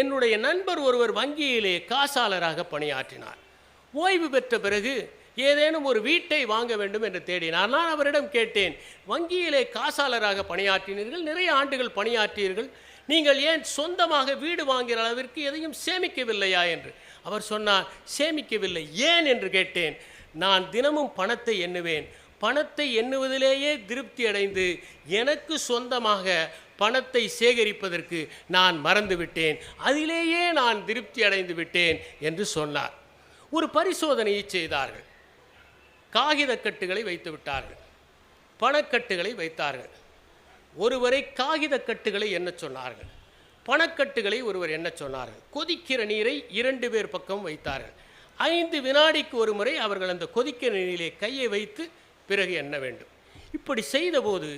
என்னுடைய நண்பர் ஒருவர் வங்கியிலே காசாளராக பணியாற்றினார். ஓய்வு பெற்ற பிறகு ஏதேனும் ஒரு வீட்டை வாங்க வேண்டும் என்று தேடினார். நான் அவரிடம் கேட்டேன், வங்கியிலே காசாளராக பணியாற்றினீர்கள், நிறைய ஆண்டுகள் பணியாற்றினீர்கள், நீங்கள் ஏன் சொந்தமாக வீடு வாங்குகிற அளவிற்கு எதையும் சேமிக்கவில்லையா என்று. அவர் சொன்னார், சேமிக்கவில்லை. ஏன் என்று கேட்டேன். நான் தினமும் பணத்தை எண்ணுவேன், பணத்தை எண்ணுவதிலேயே திருப்தி அடைந்து எனக்கு சொந்தமாக பணத்தை சேகரிப்பதற்கு நான் மறந்துவிட்டேன், அதிலேயே நான் திருப்தி அடைந்து விட்டேன் என்று சொன்னார். ஒரு பரிசோதனையை செய்தார்கள். காகித கட்டுகளை வைத்து விட்டார்கள், பணக்கட்டுகளை வைத்தார்கள். ஒருவரை காகித கட்டுகளை எண்ண சொன்னார்கள், பணக்கட்டுகளை ஒருவர் எண்ண சொன்னார்கள். கொதிக்கிற நீரை 2 பேர் பக்கம் வைத்தார்கள். 5 வினாடிக்கு ஒரு முறை அவர்கள் அந்த கொதிக்கிற நீரிலே கையை வைத்து பிறகு எண்ண வேண்டும். இப்படி செய்தபோது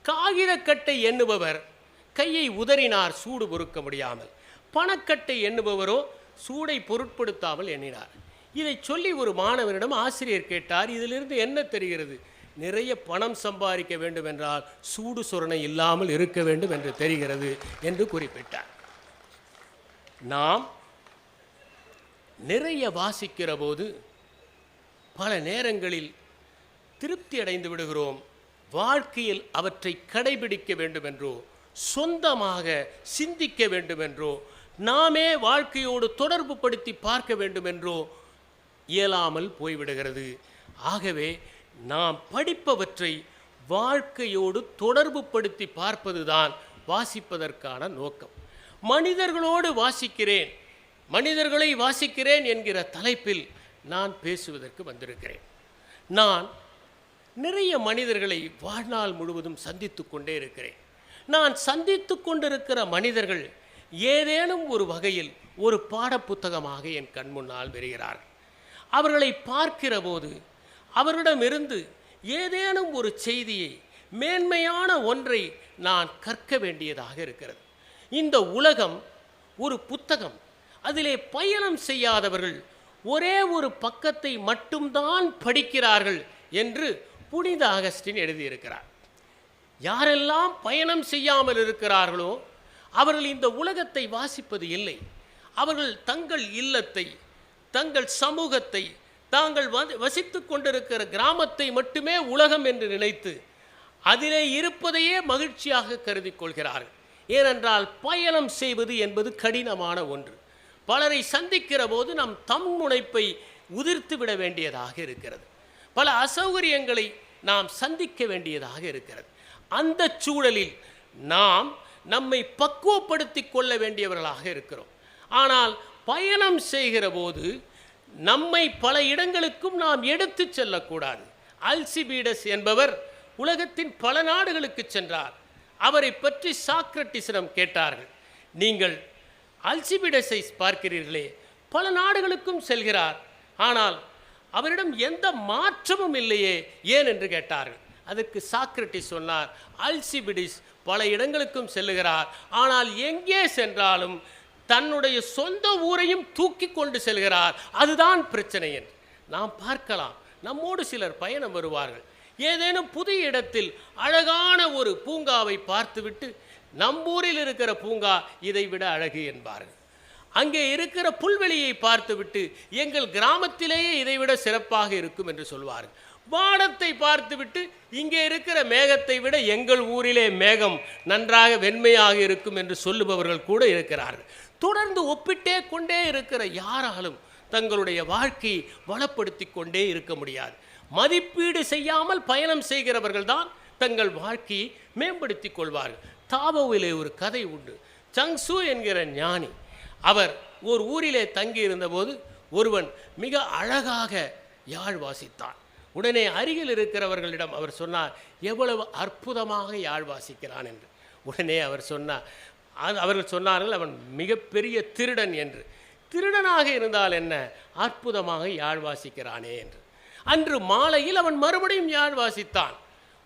காகிதக்கட்டை எண்ணுபவர் கையை உதறினார், சூடு பொறுக்க முடியாமல். பணக்கட்டை எண்ணுபவரோ சூடை பொருட்படுத்தாமல் எண்ணினார். இதை சொல்லி ஒரு மாணவரிடம் ஆசிரியர் கேட்டார், இதிலிருந்து என்ன தெரிகிறது? நிறைய பணம் சம்பாதிக்க வேண்டும் என்றால் சூடு சொரணை இல்லாமல் இருக்க வேண்டும் என்று தெரிகிறது என்று குறிப்பிட்டார். நாம் நிறைய வாசிக்கிற போது பல நேரங்களில் திருப்தி அடைந்து விடுகிறோம். வாழ்க்கையில் அவற்றை கடைபிடிக்க வேண்டும் என்றோ, சொந்தமாக சிந்திக்க வேண்டும் என்றோ, நாமே வாழ்க்கையோடு தொடர்பு படுத்தி பார்க்க வேண்டும் என்றோ இயலாமல் போய்விடுகிறது. ஆகவே நாம் படிப்பவற்றை வாழ்க்கையோடு தொடர்பு படுத்தி பார்ப்பதுதான் வாசிப்பதற்கான நோக்கம். மனிதர்களோடு வாசிக்கிறேன், மனிதர்களை வாசிக்கிறேன் என்கிற தலைப்பில் நான் பேசுவதற்கு வந்திருக்கிறேன். நான் நிறைய மனிதர்களை வாழ்நாள் முழுவதும் சந்தித்து கொண்டே இருக்கிறேன். நான் சந்தித்து கொண்டிருக்கிற மனிதர்கள் ஏதேனும் ஒரு வகையில் ஒரு பாடப்புத்தகமாக என் கண் முன்னால் வருகிறார்கள். அவர்களை பார்க்கிற போது அவரிடமிருந்து ஏதேனும் ஒரு செய்தியை, மேன்மையான ஒன்றை நான் கற்க வேண்டியதாக இருக்கிறது. இந்த உலகம் ஒரு புத்தகம், அதிலே பயணம் செய்யாதவர்கள் ஒரே ஒரு பக்கத்தை மட்டும்தான் படிக்கிறார்கள் என்று புனித அகஸ்டின் எழுதியிருக்கிறார். யாரெல்லாம் பயணம் செய்யாமல் இருக்கிறார்களோ அவர்கள் இந்த உலகத்தை வாசிப்பது இல்லை. அவர்கள் தங்கள் இல்லத்தை, தங்கள் சமூகத்தை, தாங்கள் வசித்து கொண்டிருக்கிற கிராமத்தை மட்டுமே உலகம் என்று நினைத்து அதிலே இருப்பதையே மகிழ்ச்சியாக கருதி கொள்கிறார்கள். ஏனென்றால் பயணம் செய்வது என்பது கடினமான ஒன்று. பலரை சந்திக்கிற போது நம் தன்முனைப்பை உதிர்த்து விட வேண்டியதாக இருக்கிறது. பல அசௌகரியங்களை நாம் சந்திக்க வேண்டியதாக இருக்கிறது. அந்த சூழலில் நாம் நம்மை பக்குவப்படுத்தி கொள்ள வேண்டியவர்களாக இருக்கிறோம். ஆனால் பயணம் செய்கிற போது நம்மை பல இடங்களுக்கும் நாம் எடுத்து செல்லக்கூடாது. அல்சிபீடஸ் என்பவர் உலகத்தின் பல நாடுகளுக்கு சென்றார். அவரை பற்றி சாக்ரட்டிஸிடம் கேட்டார்கள், நீங்கள் அல்சிபீடஸை பார்க்கிறீர்களே, பல நாடுகளுக்கும் செல்கிறார், ஆனால் அவரிடம் எந்த மாற்றமும் இல்லையே, ஏன் என்று கேட்டார்கள். அதற்கு சாக்ரட்டிஸ் சொன்னார், அல்சிபிடிஸ் பல இடங்களுக்கும் செல்லுகிறார், ஆனால் எங்கே சென்றாலும் தன்னுடைய சொந்த ஊரையும் தூக்கி கொண்டு செல்கிறார், அதுதான் பிரச்சனை என்று. நாம் பார்க்கலாம், நம்மோடு சிலர் பயணம் வருவார்கள். ஏதேனும் புதிய இடத்தில் அழகான ஒரு பூங்காவை பார்த்துவிட்டு நம்பூரில் இருக்கிற பூங்கா இதை விட அழகு என்பார்கள். அங்கே இருக்கிற புல்வெளியை பார்த்துவிட்டு எங்கள் கிராமத்திலேயே இதைவிட சிறப்பாக இருக்கும் என்று சொல்வார்கள். வானத்தை பார்த்துவிட்டு இங்கே இருக்கிற மேகத்தை விட எங்கள் ஊரிலே மேகம் நன்றாக வெண்மையாக இருக்கும் என்று சொல்லுபவர்கள் கூட இருக்கிறார்கள். தொடர்ந்து ஒப்பிட்டே கொண்டே இருக்கிற யாராலும் தங்களுடைய வாழ்க்கையை வளப்படுத்தி கொண்டே இருக்க முடியாது. மதிப்பீடு செய்யாமல் பயணம் செய்கிறவர்கள் தான் தங்கள் வாழ்க்கையை மேம்படுத்தி கொள்வார்கள். தாவோவிலே ஒரு கதை உண்டு. சங்சு என்கிற ஞானி, அவர் ஒரு ஊரிலே தங்கி இருந்தபோது ஒருவன் மிக அழகாக யாழ் வாசித்தான். உடனே அருகில் இருக்கிறவர்களிடம் அவர் சொன்னார், எவ்வளவு அற்புதமாக யாழ் வாசிக்கிறான் என்று. உடனே அவர்கள் சொன்னார்கள், அவன் மிகப்பெரிய திருடன் என்று. திருடனாக இருந்தால் என்ன, அற்புதமாக யாழ் வாசிக்கிறானே என்று. அன்று மாலையில் அவன் மறுபடியும் யாழ் வாசித்தான்.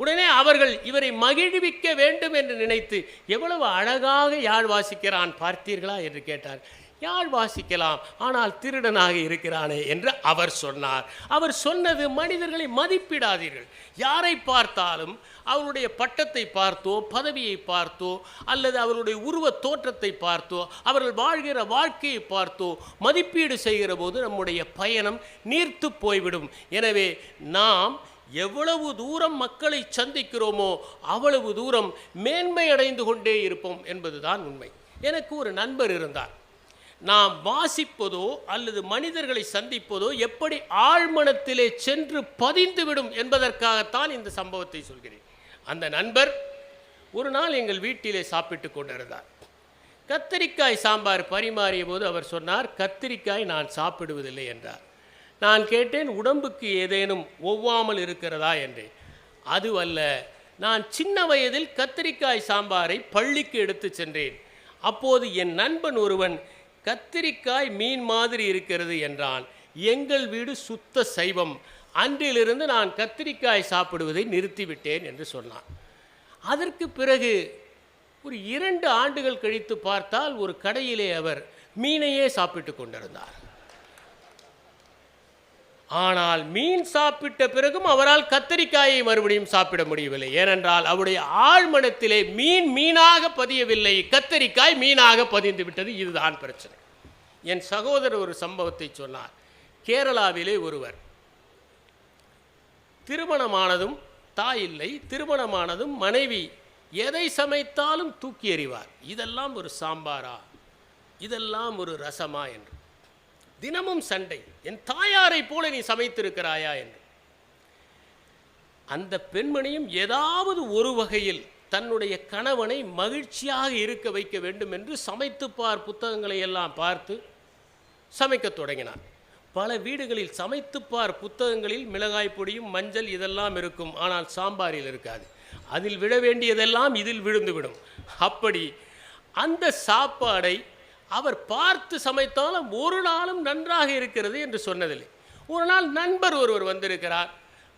உடனே அவர்கள் இவரை மகிழ்விக்க வேண்டும் என்று நினைத்து, எவ்வளவு அழகாக யாழ் வாசிக்கிறான் பார்த்தீர்களா என்று கேட்டார். யாழ் வாசிக்கலாம், ஆனால் திருடனாக இருக்கிறானே என்று அவர் சொன்னார். அவர் சொன்னது, மனிதர்களை மதிப்பிடாதீர்கள். யாரை பார்த்தாலும் அவருடைய பட்டத்தை பார்த்தோ, பதவியை பார்த்தோ, அல்லது அவருடைய உருவ தோற்றத்தை பார்த்தோ, அவர்கள் வாழ்கிற வாழ்க்கையை பார்த்தோ மதிப்பீடு செய்கிற போது நம்முடைய பயணம் நீர்த்து போய்விடும். எனவே நாம் எவ்வளவு தூரம் மக்களை சந்திக்கிறோமோ அவ்வளவு தூரம் மேன்மை அடைந்து கொண்டே இருப்போம் என்பதுதான் உண்மை. எனக்கு ஒரு நண்பர் இருந்தார். நாம் வாசிப்பதோ அல்லது மனிதர்களை சந்திப்பதோ எப்படி ஆழ்மனத்திலே சென்று பதிந்துவிடும் என்பதற்காகத்தான் இந்த சம்பவத்தை சொல்கிறேன். அந்த நண்பர் ஒரு நாள் எங்கள் வீட்டிலே சாப்பிட்டு கொண்டிருந்தார். கத்திரிக்காய் சாம்பார் பரிமாறிய போது அவர் சொன்னார், கத்திரிக்காய் நான் சாப்பிடுவதில்லை என்றார். நான் கேட்டேன், உடம்புக்கு ஏதேனும் ஒவ்வாமல் இருக்கிறதா என்றேன். அதுவல்ல, நான் சின்ன வயதில் கத்திரிக்காய் சாம்பாரை பள்ளிக்கு எடுத்து சென்றேன். அப்போது என் நண்பன் ஒருவன் கத்திரிக்காய் மீன் மாதிரி இருக்கிறது என்றான். எங்கள் வீடு சுத்த சைவம். அன்றிலிருந்து நான் கத்திரிக்காய் சாப்பிடுவதை நிறுத்திவிட்டேன் என்று சொன்னான். அதற்கு பிறகு ஒரு 2 ஆண்டுகள் கழித்து பார்த்தால் ஒரு கடையிலே அவர் மீனையே சாப்பிட்டு கொண்டிருந்தார். ஆனால் மீன் சாப்பிட்ட பிறகும் அவரால் கத்தரிக்காயை மறுபடியும் சாப்பிட முடியவில்லை. ஏனென்றால் அவருடைய ஆழ்மனத்திலே மீன் மீனாக பதியவில்லை, கத்தரிக்காய் மீனாக பதிந்து விட்டது. இதுதான் பிரச்சனை. என் சகோதரர் ஒரு சம்பவத்தை சொன்னார். கேரளாவிலே ஒருவர் திருமணமானதும் தாய் இல்லை, திருமணமானதும் மனைவி எதை சமைத்தாலும் தூக்கி எறிவார். இதெல்லாம் ஒரு சாம்பாரா, இதெல்லாம் ஒரு ரசமா என்று தினமும் சண்டை. என் தாயாரை போல நீ சமைத்திருக்கிறாயா என்று. அந்த பெண்மணியும் ஏதாவது ஒரு வகையில் தன்னுடைய கணவனை மகிழ்ச்சியாக இருக்க வைக்க வேண்டும் என்று சமைத்துப்பார் புத்தகங்களை எல்லாம் பார்த்து சமைக்க தொடங்கினார். பல வீடுகளில் சமைத்துப்பார் புத்தகங்களில் மிளகாய் பொடியும் மஞ்சள் இதெல்லாம் இருக்கும், ஆனால் சாம்பாரில் இருக்காது. அதில் விட வேண்டியதெல்லாம் இதில் விழுந்துவிடும். அப்படி அந்த சாப்பாடை அவர் பார்த்து சமைத்தாலும் ஒரு நாளும் நன்றாக இருக்கிறது என்று சொன்னதில்லை. ஒரு நாள் நண்பர் ஒருவர் வந்திருக்கிறார்.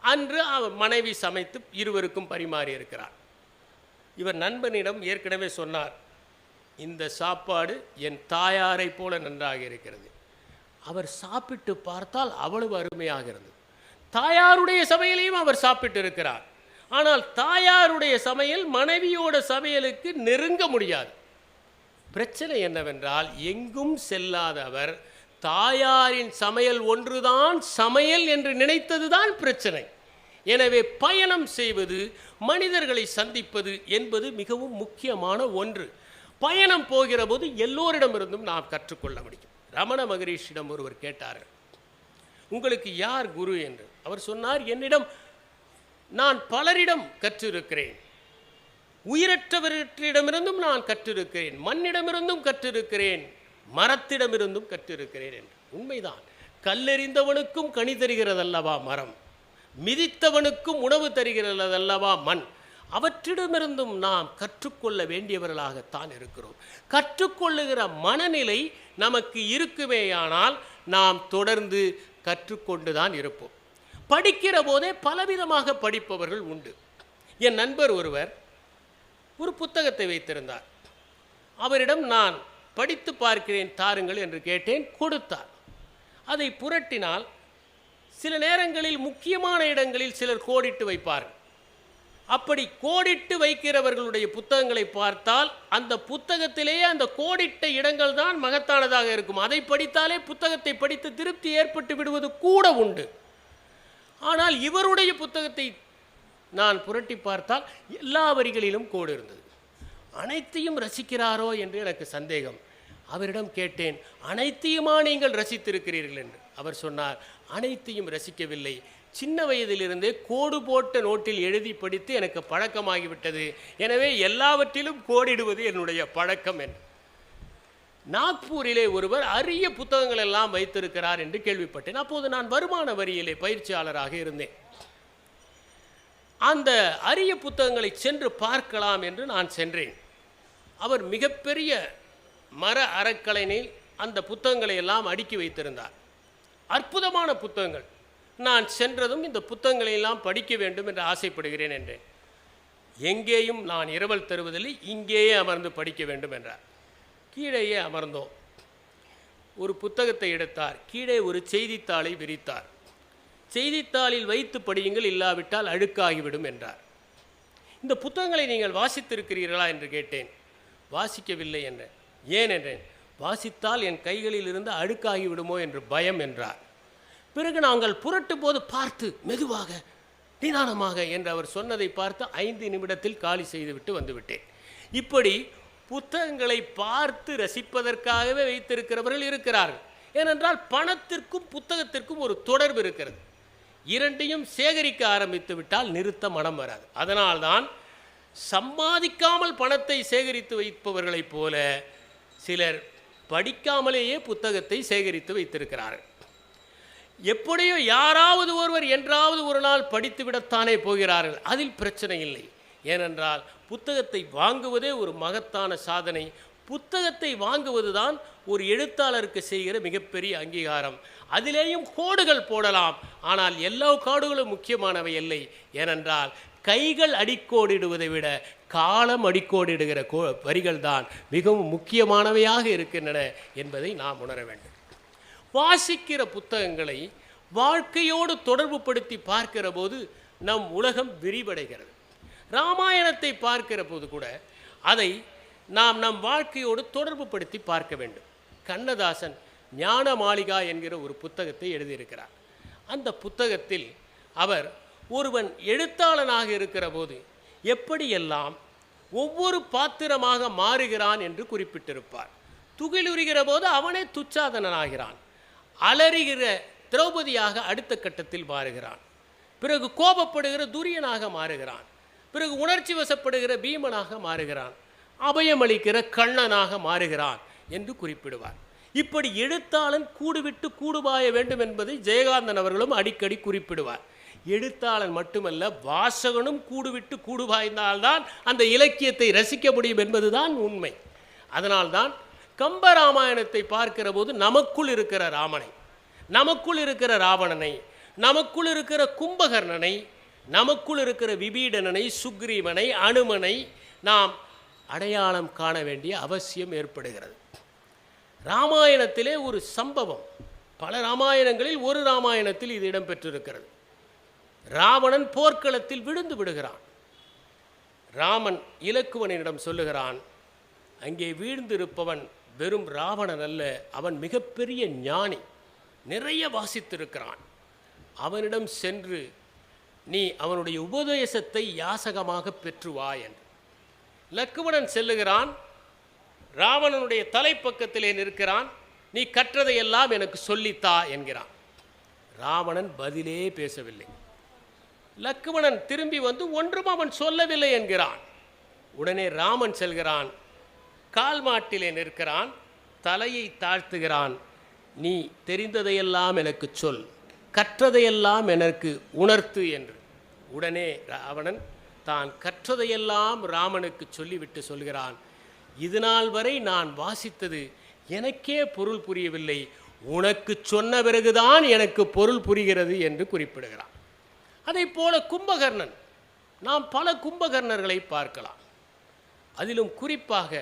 அன்று அவர் மனைவி சமைத்து இருவருக்கும் பரிமாறி இருக்கிறார். இவர் நண்பனிடம் ஏற்கனவே சொன்னார், இந்த சாப்பாடு என் தாயாரை போல நன்றாக இருக்கிறது. அவர் சாப்பிட்டு பார்த்தால் அவ்வளவு அருமையாக இருந்தது. தாயாருடைய சமையலையும் அவர் சாப்பிட்டு இருக்கிறார். ஆனால் தாயாருடைய சமையல் மனைவியோட சமையலுக்கு நெருங்க முடியாது. பிரச்சனை என்னவென்றால், எங்கும் செல்லாத அவர் தாயாரின் சமையல் ஒன்றுதான் சமையல் என்று நினைத்ததுதான் பிரச்சனை. எனவே பயணம் செய்வது, மனிதர்களை சந்திப்பது என்பது மிகவும் முக்கியமான ஒன்று. பயணம் போகிற போது எல்லோரிடமிருந்தும் நாம் கற்றுக்கொள்ள முடியும். ரமண மகரிஷியிடம் ஒருவர் கேட்டார்கள், உங்களுக்கு யார் குரு என்று. அவர் சொன்னார், என்னிடம் நான் பலரிடம் கற்றிருக்கிறேன். உயிரற்றவற்றிடமிருந்தும் நான் கற்றிருக்கிறேன், மண்ணிடமிருந்தும் கற்றிருக்கிறேன், மரத்திடமிருந்தும் கற்றிருக்கிறேன் என்று. உண்மைதான். கல்லெறிந்தவனுக்கும் கனி தருகிறதல்லவா மரம், மிதித்தவனுக்கும் உணவு தருகிறதல்லவா மண். அவற்றிடமிருந்தும் நாம் கற்றுக்கொள்ள வேண்டியவர்களாகத்தான் இருக்கிறோம். கற்றுக்கொள்ளுகிற மனநிலை நமக்கு இருக்குமேயானால் நாம் தொடர்ந்து கற்றுக்கொண்டுதான் இருப்போம். படிக்கிற போதே பலவிதமாக படிப்பவர்கள் உண்டு. என் நண்பர் ஒருவர் ஒரு புத்தகத்தை வைத்திருந்தார். அவரிடம் நான் படித்து பார்க்கிறேன் தாருங்கள் என்று கேட்டேன். கொடுத்தார். அதை புரட்டினால் சில நேரங்களில் முக்கியமான இடங்களில் சிலர் கோடிட்டு வைப்பார்கள். அப்படி கோடிட்டு வைக்கிறவர்களுடைய புத்தகங்களை பார்த்தால் அந்த புத்தகத்திலேயே அந்த கோடிட்ட இடங்கள் தான் மகத்தானதாக இருக்கும். அதை படித்தாலே புத்தகத்தை படித்து திருப்தி ஏற்பட்டு விடுவது கூட உண்டு. ஆனால் இவருடைய புத்தகத்தை நான் புரட்டி பார்த்தால் எல்லா வரிகளிலும் கோடு இருந்தது. அனைத்தையும் ரசிக்கிறாரோ என்று எனக்கு சந்தேகம். அவரிடம் கேட்டேன், அனைத்தையுமா நீங்கள் ரசித்திருக்கிறீர்கள் என்று. அவர் சொன்னார், அனைத்தையும் ரசிக்கவில்லை, சின்ன வயதிலிருந்தே கோடு போட்ட நோட்டில் எழுதி படித்து எனக்கு பழக்கமாகிவிட்டது. எனவே எல்லாவற்றிலும் கோடிடுவது என்னுடைய பழக்கம் என்று. நாக்பூரிலே ஒருவர் அரிய புத்தகங்கள் எல்லாம் வைத்திருக்கிறார் என்று கேள்விப்பட்டேன். அப்போது நான் வருமான வரியிலே பயிற்சியாளராக இருந்தேன். அந்த அரிய புத்தகங்களை சென்று பார்க்கலாம் என்று நான் சென்றேன். அவர் மிகப்பெரிய மர அறக்கலைனில் அந்த புத்தகங்களை எல்லாம் அடுக்கி வைத்திருந்தார். அற்புதமான புத்தகங்கள். நான் சென்றதும் இந்த புத்தகங்களை எல்லாம் படிக்க வேண்டும் என்று ஆசைப்படுகிறேன் என்றேன். எங்கேயும் நான் இரவல் தருவதில்லை, இங்கேயே அமர்ந்து படிக்க வேண்டும் என்றார். கீழேயே அமர்ந்தோம். ஒரு புத்தகத்தை எடுத்தார். கீழே ஒரு செய்தித்தாளை விரித்தார். செய்தித்தாளில் வைத்து படியுங்கள், இல்லாவிட்டால் அழுக்காகிவிடும் என்றார். இந்த புத்தகங்களை நீங்கள் வாசித்திருக்கிறீர்களா என்று கேட்டேன். வாசிக்கவில்லை என்றேன். ஏன் என்றேன். வாசித்தால் என் கைகளில் இருந்து அழுக்காகிவிடுமோ என்று பயம் என்றார். பிறகு நாங்கள் புரட்டும் போது பார்த்து மெதுவாக நிதானமாக என்று அவர் சொன்னதை பார்த்து 5 நிமிடத்தில் காலி செய்துவிட்டு வந்துவிட்டேன். இப்படி புத்தகங்களை பார்த்து ரசிப்பதற்காகவே வைத்திருக்கிறவர்கள் இருக்கிறார்கள். ஏனென்றால் பணத்திற்கும் புத்தகத்திற்கும் ஒரு தொடர்பு இருக்கிறது. இரண்டையும் சேகரிக்க ஆரம்பித்து விட்டால் நிறுத்த மனம் வராது. அதனால்தான் சம்பாதிக்காமல் பணத்தை சேகரித்து வைப்பவர்களைப் போல சிலர் படிக்காமலேயே புத்தகத்தை சேகரித்து வைத்திருக்கிறார்கள். எப்படியோ யாராவது ஒருவர் என்றாவது ஒரு நாள் படித்து விடத்தானே போகிறார்கள். அதில் பிரச்சனை இல்லை. ஏனென்றால் புத்தகத்தை வாங்குவதே ஒரு மகத்தான சாதனை. புத்தகத்தை வாங்குவதுதான் ஒரு எழுத்தாளருக்கு செய்கிற மிகப்பெரிய அங்கீகாரம். அதிலேயும் கோடுகள் போடலாம், ஆனால் எல்லா கோடுகளும் முக்கியமானவை இல்லை. ஏனென்றால் கைகள் அடிக்கோடிடுவதை விட காலம் அடிக்கோடிடுகிற வரிகள் தான் மிகவும் முக்கியமானவையாக இருக்கின்றன என்பதை நாம் உணர வேண்டும். வாசிக்கிற புத்தகங்களை வாழ்க்கையோடு தொடர்பு படுத்தி பார்க்கிற போது நம் உலகம் விரிவடைகிறது. ராமாயணத்தை பார்க்கிற போது கூட அதை நாம் நம் வாழ்க்கையோடு தொடர்பு படுத்தி பார்க்க வேண்டும். கண்ணதாசன் ஞான மாளிகா என்கிற ஒரு புத்தகத்தை எழுதியிருக்கிறார். அந்த புத்தகத்தில் அவர் ஒருவன் எழுத்தாளனாக இருக்கிற போது எப்படியெல்லாம் ஒவ்வொரு பாத்திரமாக மாறுகிறான் என்று குறிப்பிட்டிருப்பார். துகிலுரிகிற போது அவனே துச்சாதனனாகிறான். அலறுகிற திரௌபதியாக அடுத்த கட்டத்தில் மாறுகிறான். பிறகு கோபப்படுகிற துரியனாக மாறுகிறான். பிறகு உணர்ச்சி வசப்படுகிற பீமனாக மாறுகிறான். அபயமளிக்கிற கண்ணனாக மாறுகிறான் என்று குறிப்பிடுவார். இப்படி எழுத்தாளன் கூடுவிட்டு கூடுபாய வேண்டும் என்பதை ஜெயகாந்தன் அவர்களும் அடிக்கடி குறிப்பிடுவார். எழுத்தாளன் மட்டுமல்ல, வாசகனும் கூடுவிட்டு கூடுபாய்ந்தால்தான் அந்த இலக்கியத்தை ரசிக்க முடியும் என்பதுதான் உண்மை. அதனால்தான் கம்பராமாயணத்தை பார்க்கிற போது நமக்குள் இருக்கிற ராமனை, நமக்குள் இருக்கிற ராவணனை, நமக்குள் இருக்கிற கும்பகர்ணனை, நமக்குள் இருக்கிற விபீடனனை, சுக்ரீவனை, அனுமனை நாம் அடையாளம் காண வேண்டிய அவசியம் ஏற்படுகிறது. ராமாயணத்திலே ஒரு சம்பவம், பல ராமாயணங்களில் ஒரு ராமாயணத்தில் இது இடம்பெற்றிருக்கிறது. ராவணன் போர்க்களத்தில் விழுந்து விடுகிறான். ராமன் இலக்குவனிடம் சொல்லுகிறான், அங்கே வீழ்ந்திருப்பவன் வெறும் ராவணன் அல்ல, அவன் மிகப்பெரிய ஞானி, நிறைய வாசித்திருக்கிறான். அவனிடம் சென்று நீ அவனுடைய உபதேசத்தை யாசகமாக பெற்றுவா என்று. லக்குவணன் செல்லுகிறான். ராவணனுடைய தலைப்பக்கத்திலே நிற்கிறான். நீ கற்றதையெல்லாம் எனக்கு சொல்லித்தா என்கிறான். ராவணன் பதிலே பேசவில்லை. லக்குவணன் திரும்பி வந்து ஒன்றும் அவன் சொல்லவில்லை என்கிறான். உடனே ராமன் செல்கிறான். கால் மாட்டிலே நிற்கிறான். தலையை தாழ்த்துகிறான். நீ தெரிந்ததையெல்லாம் எனக்கு சொல், கற்றதையெல்லாம் எனக்கு உணர்த்து என்று. உடனே ராவணன் தான் கற்றதையெல்லாம் ராமனுக்கு சொல்லிவிட்டு சொல்கிறான், இதுநாள் வரை நான் வாசித்தது எனக்கே பொருள் புரியவில்லை, உனக்கு சொன்ன பிறகுதான் எனக்கு பொருள் புரிகிறது என்று குறிப்பிடுகிறான். அதை போல கும்பகர்ணன், நாம் பல கும்பகர்ணர்களை பார்க்கலாம். அதிலும் குறிப்பாக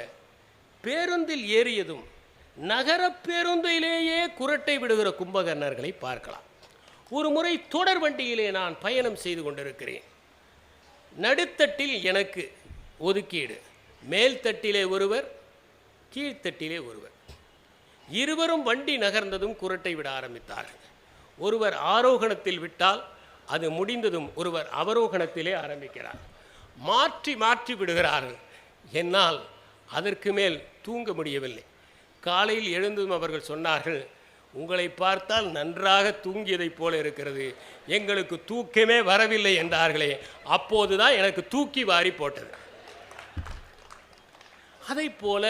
பேருந்தில் ஏறியதும் நகர பேருந்திலேயே குரட்டை விடுகிற கும்பகர்ணர்களை பார்க்கலாம். ஒரு முறை தொடர் வண்டியிலே நான் பயணம் செய்து கொண்டிருக்கிறேன். நடுத்தட்டில் எனக்கு ஒதுக்கீடு, மேல்தட்டிலே ஒருவர், கீழ்த்தட்டிலே ஒருவர். இருவரும் வண்டி நகர்ந்ததும் குரட்டை விட ஆரம்பித்தார்கள். ஒருவர் ஆரோகணத்தில் விட்டால் அது முடிந்ததும் ஒருவர் அவரோகணத்திலே ஆரம்பிக்கிறார். மாற்றி மாற்றி விடுகிறார்கள். என்னால் அதற்கு மேல் தூங்க முடியவில்லை. காலையில் எழுந்ததும் அவர்கள் சொன்னார்கள், உங்களை பார்த்தால் நன்றாக தூங்கியதைப் போல இருக்கிறது, எங்களுக்கு தூக்கமே வரவில்லை என்றார்களே. அப்போதுதான் எனக்கு தூக்கி வாரி போட்டது. அதை போல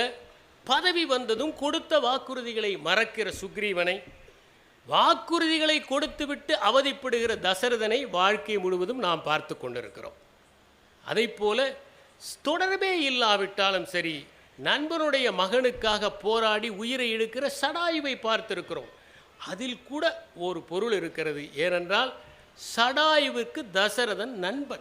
பதவி வந்ததும் கொடுத்த வாக்குறுதிகளை மறக்கிற சுக்ரீவனை, வாக்குறுதிகளை கொடுத்துவிட்டு அவதிப்படுகிற தசரதனை வாழ்க்கை முழுவதும் நாம் பார்த்து கொண்டிருக்கிறோம். அதை போல தொடர்பே இல்லாவிட்டாலும் சரி, நண்பனுடைய மகனுக்காக போராடி உயிரை இழுக்கிற சடாயுவை பார்த்திருக்கிறோம். அதில் கூட ஒரு பொருள் இருக்கிறது. ஏனென்றால் சடாயுவுக்கு தசரதன் நண்பன்.